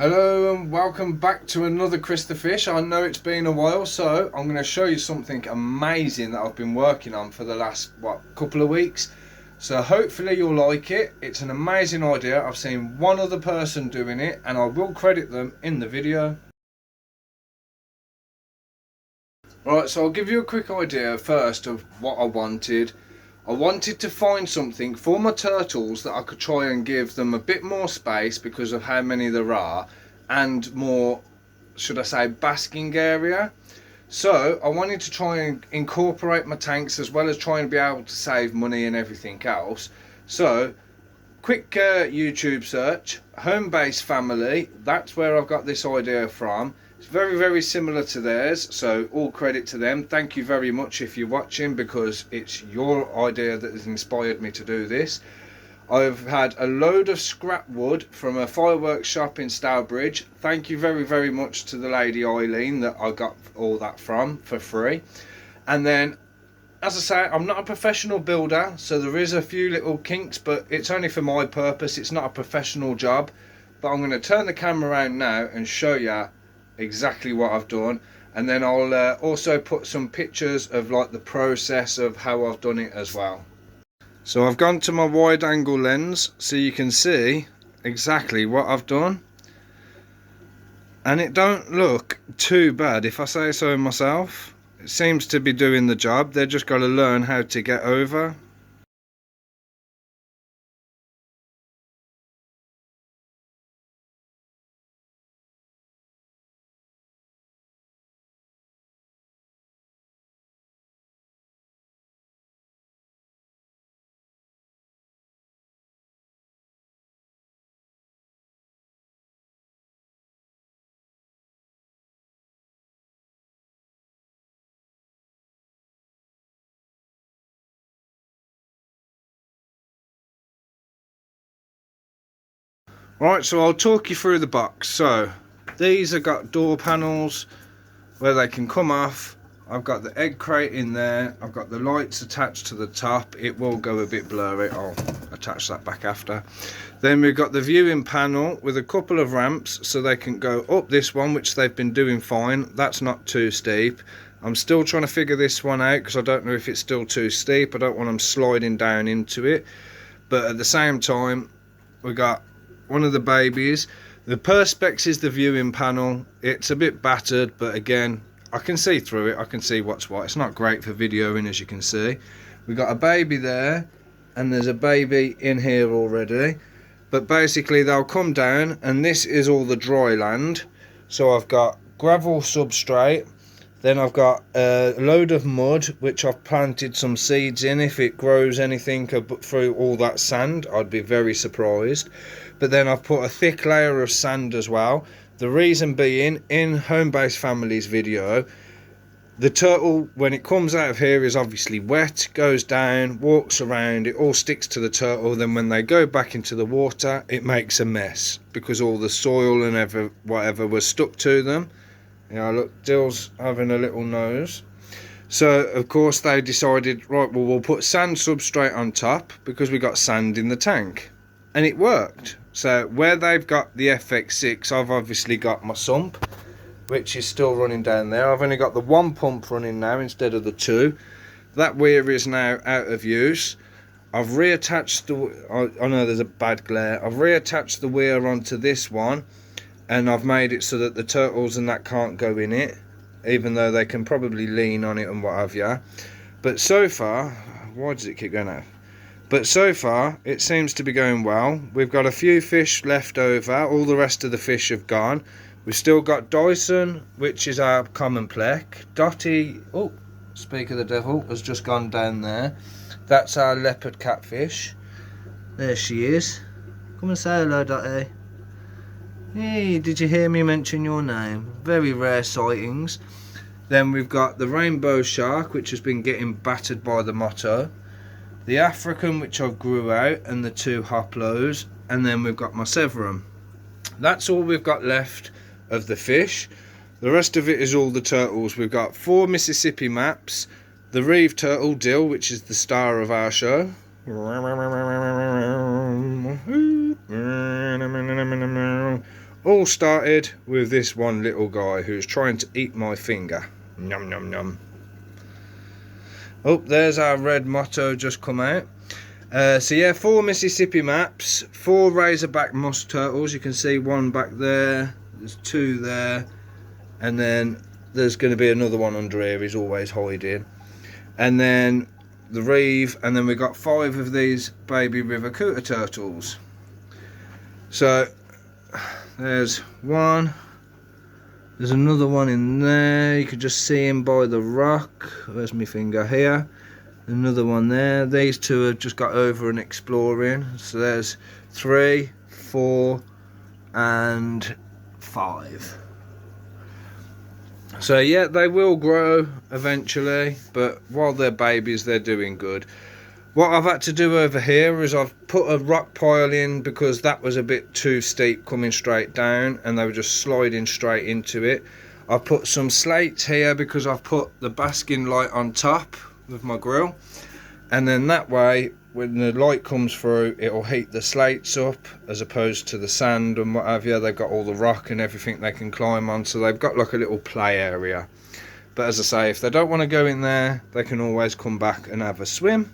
Hello and welcome back to another Chris the Fish. I know it's been a while, so I'm going to show you something amazing that I've been working on for the last couple of weeks. So hopefully you'll like it. It's an amazing idea. I've seen one other person doing it and I will credit them in the video. Right, so I'll give you a quick idea first of what I wanted. I wanted to find something for my turtles that I could try and give them a bit more space because of how many there are, and more, should I say, basking area. So I wanted to try and incorporate my tanks as well as try and be able to save money and everything else. So quick YouTube search, Homebase family, that's where I've got this idea from. It's very similar to theirs, so all credit to them. Thank you very much if you're watching, because it's your idea that has inspired me to do this. I've had a load of scrap wood from a fireworks shop in Stourbridge. Thank you very much to the lady Eileen that I got all that from for free. And then, as I say, I'm not a professional builder, so there is a few little kinks, but it's only for my purpose. It's not a professional job. But I'm going to turn the camera around now and show you exactly what I've done, and then I'll also put some pictures of like the process of how I've done it as well. So I've gone to my wide angle lens so you can see exactly what I've done, and it don't look too bad if I say so myself. It seems to be doing the job. They've just got to learn how to get over. Right, so I'll talk you through the box. So these have got door panels where they can come off. I've got the egg crate in there. I've got the lights attached to the top. It will go a bit blurry. I'll attach that back after. Then we've got the viewing panel with a couple of ramps so they can go up this one, which they've been doing fine. That's not too steep. I'm still trying to figure this one out because I don't know if it's still too steep. I don't want them sliding down into it. But at the same time, we got one of the babies. The perspex is the viewing panel. It's a bit battered, but again, I can see through it. I can see what's what. It's not great for videoing, as you can see. We got a baby there, and there's a baby in here already. But basically, they'll come down, and this is all the dry land. So I've got gravel substrate. Then I've got a load of mud, which I've planted some seeds in. If it grows anything through all that sand, I'd be very surprised. But then I've put a thick layer of sand as well. The reason being, in Homebase Family's video, the turtle, when it comes out of here, is obviously wet, goes down, walks around, it all sticks to the turtle. Then when they go back into the water, it makes a mess because all the soil and whatever was stuck to them. Yeah, look, Dill's having a little nose. So, of course, they decided, right, well, we'll put sand substrate on top because we got sand in the tank. And it worked. So, where they've got the FX6, I've obviously got my sump, which is still running down there. I've only got the one pump running now instead of the two. That weir is now out of use. I've reattached the... I know there's a bad glare. I've reattached the weir onto this one. And I've made it so that the turtles and that can't go in it, even though they can probably lean on it and what have you. But so far, why does it keep going out? But so far, it seems to be going well. We've got a few fish left over. All the rest of the fish have gone. We've still got Dyson, which is our common plec. Dotty, oh, speak of the devil, has just gone down there. That's our leopard catfish. There she is. Come and say hello, Dotty. Hey, did you hear me mention your name? Very rare sightings. Then we've got the rainbow shark, which has been getting battered by the motto. The African, which I grew out, and the two hoplos. And then we've got my severum. That's all we've got left of the fish. The rest of it is all the turtles. We've got 4 Mississippi maps. The reeve turtle, Dill, which is the star of our show. All started with this one little guy who's trying to eat my finger. Num num num. Oh, there's our red motto just come out. So yeah, 4 Mississippi maps, 4 razorback musk turtles. You can see one back there, there's 2 there, and then there's going to be another one under here, he's always hiding. And then the reeve, and then we've got 5 of these baby river cooter turtles. So there's one, there's another one in there, you can just see him by the rock. Where's my finger? Here. Another one there. These 2 have just got over and exploring. So there's 3, 4 and 5. So yeah, they will grow eventually, but while they're babies they're doing good. What I've had to do over here is I've put a rock pile in because that was a bit too steep coming straight down and they were just sliding straight into it. I've put some slates here because I've put the basking light on top with my grill, and then that way when the light comes through it'll heat the slates up as opposed to the sand and what have you. They've got all the rock and everything they can climb on, so they've got like a little play area. But as I say, if they don't want to go in there they can always come back and have a swim.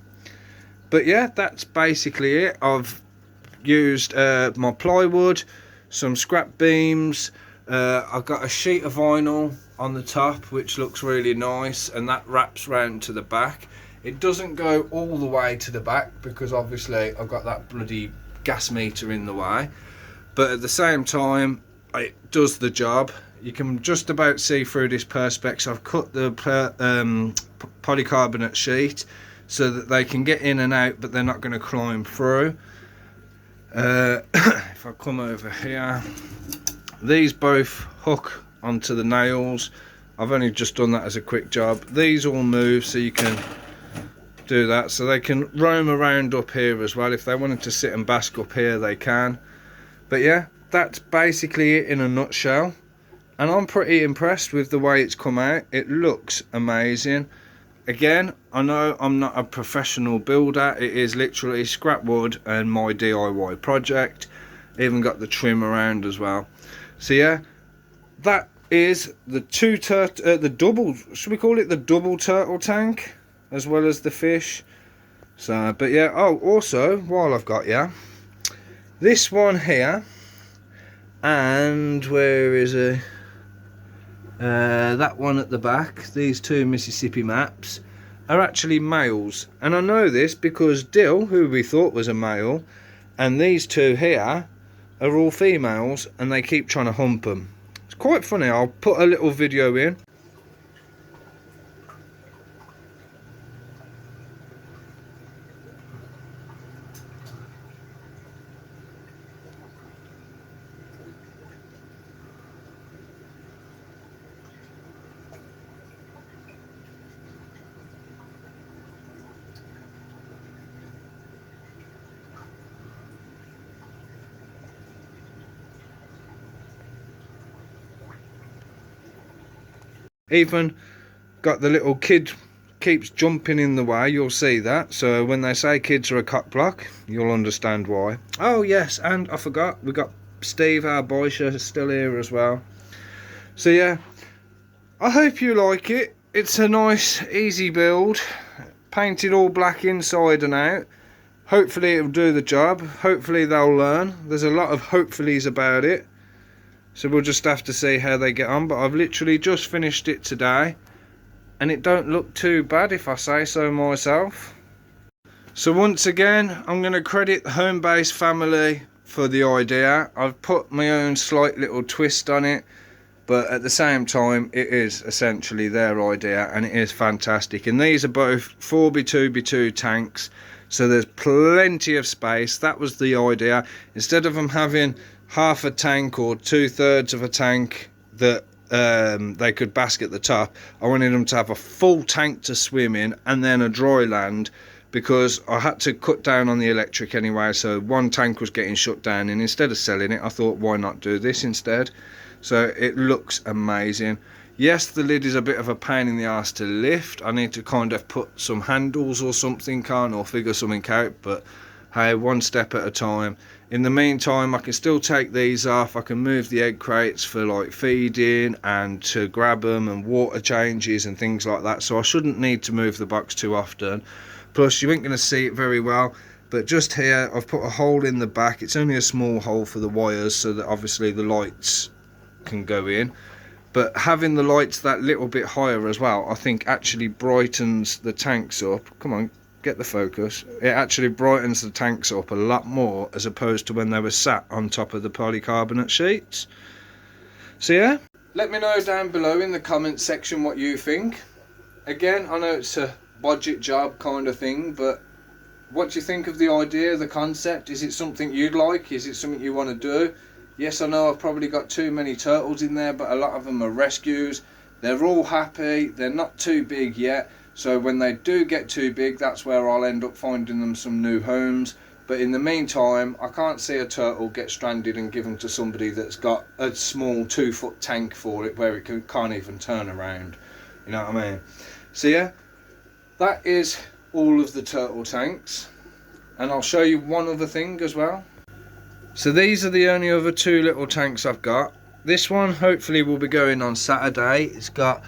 But yeah, that's basically it. I've used my plywood, some scrap beams, I've got a sheet of vinyl on the top which looks really nice, and that wraps round to the back. It doesn't go all the way to the back because obviously I've got that bloody gas meter in the way, but at the same time it does the job. You can just about see through this perspex. I've cut the polycarbonate sheet so that they can get in and out, but they're not going to climb through. If I come over here, these both hook onto the nails. I've only just done that as a quick job. These all move so you can do that, so they can roam around up here as well. If they wanted to sit and bask up here they can. But yeah, that's basically it in a nutshell, and I'm pretty impressed with the way it's come out. It looks amazing. Again, I know I'm not a professional builder, it is literally scrap wood and my DIY project. Even got the trim around as well. So yeah, that is the the double, should we call it the double turtle tank, as well as the fish. So, but yeah, oh, also, while I've got you, this one here, and where is it? That one at the back, these 2 Mississippi maps, are actually males. And I know this because Dill, who we thought was a male, and these 2 here are all females, and they keep trying to hump them. It's quite funny. I'll put a little video in. Even got the little kid keeps jumping in the way, you'll see that. So when they say kids are a cock block, you'll understand why. Oh yes, and I forgot, we got Steve, our boysher, still here as well. So yeah, I hope you like it. It's a nice easy build, painted all black inside and out. Hopefully it'll do the job, hopefully they'll learn. There's a lot of hopefullys about it, so we'll just have to see how they get on. But I've literally just finished it today, and it don't look too bad if I say so myself. So once again, I'm going to credit the Homebase family for the idea. I've put my own slight little twist on it, but at the same time it is essentially their idea, and it is fantastic. And these are both 4x2x2 tanks, so there's plenty of space. That was the idea. Instead of them having half a tank or 2/3 of a tank that they could bask at the top, I wanted them to have a full tank to swim in and then a dry land, because I had to cut down on the electric anyway, so one tank was getting shut down, and instead of selling it I thought, why not do this instead? So it looks amazing. Yes, the lid is a bit of a pain in the arse to lift. I need to kind of put some handles or something on, or figure something out, but hey, one step at a time. In the meantime, I can still take these off. I can move the egg crates for like feeding and to grab them and water changes and things like that. So I shouldn't need to move the box too often. Plus, you ain't going to see it very well. But just here, I've put a hole in the back. It's only a small hole for the wires so that obviously the lights can go in. But having the lights that little bit higher as well, I think actually brightens the tanks up. Come on, get the focus. It actually brightens the tanks up a lot more as opposed to when they were sat on top of the polycarbonate sheets. So yeah, let me know down below in the comments section what you think. Again, I know it's a budget job kind of thing, but what do you think of the idea, the concept? Is it something you'd like? Is it something you want to do? Yes, I know I've probably got too many turtles in there, but a lot of them are rescues. They're all happy. They're not too big yet. So when they do get too big, that's where I'll end up finding them some new homes. But in the meantime, I can't see a turtle get stranded and given to somebody that's got a small 2-foot tank for it where it can't even turn around. You know what I mean? So yeah, that is all of the turtle tanks. And I'll show you one other thing as well. So these are the only other 2 little tanks I've got. This one hopefully will be going on Saturday. It's got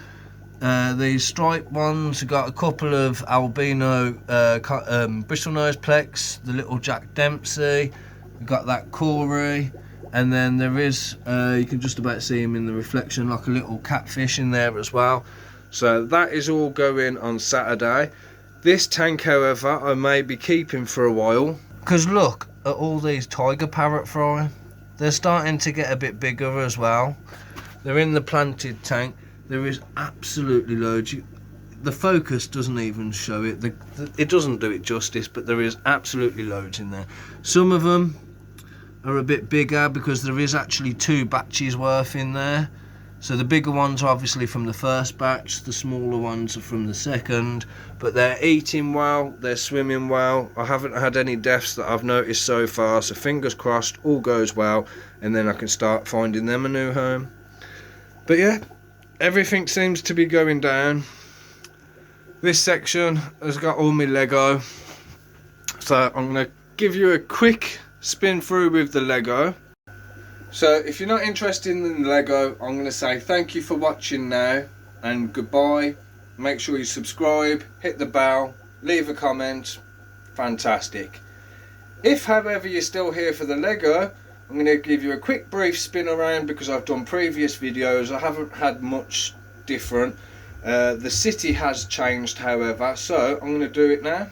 these striped ones. We've got a couple of albino bristlenose plex, the little Jack Dempsey. We've got that Corey, and then there is you can just about see him in the reflection, like a little catfish in there as well. So that is all going on Saturday. This tank, however, I may be keeping for a while, because look at all these tiger parrot fry. They're starting to get a bit bigger as well. They're in the planted tank. There is absolutely loads. The focus doesn't even show it. It doesn't do it justice, but there is absolutely loads in there. Some of them are a bit bigger because there is actually 2 batches worth in there. So the bigger ones are obviously from the first batch, the smaller ones are from the second, but they're eating well, they're swimming well. I haven't had any deaths that I've noticed so far, so fingers crossed all goes well, and then I can start finding them a new home. But yeah, everything seems to be going down. This section has got all my Lego, so I'm going to give you a quick spin through with the Lego. So if you're not interested in the Lego, I'm going to say thank you for watching now and goodbye. Make sure you subscribe, hit the bell, leave a comment. Fantastic. If however you're still here for the Lego, I'm going to give you a quick brief spin around because I've done previous videos. I haven't had much different. The city has changed however, so I'm going to do it now.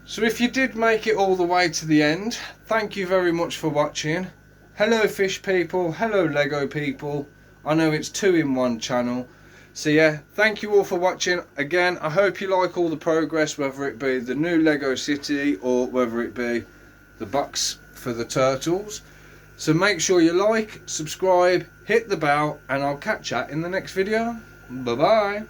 So if you did make it all the way to the end, thank you very much for watching. Hello fish people, hello Lego people. I know it's 2-in-1 channel. So yeah, thank you all for watching. Again, I hope you like all the progress, whether it be the new Lego City or whether it be the box for the turtles. So make sure you like, subscribe, hit the bell, and I'll catch you in the next video. Bye bye.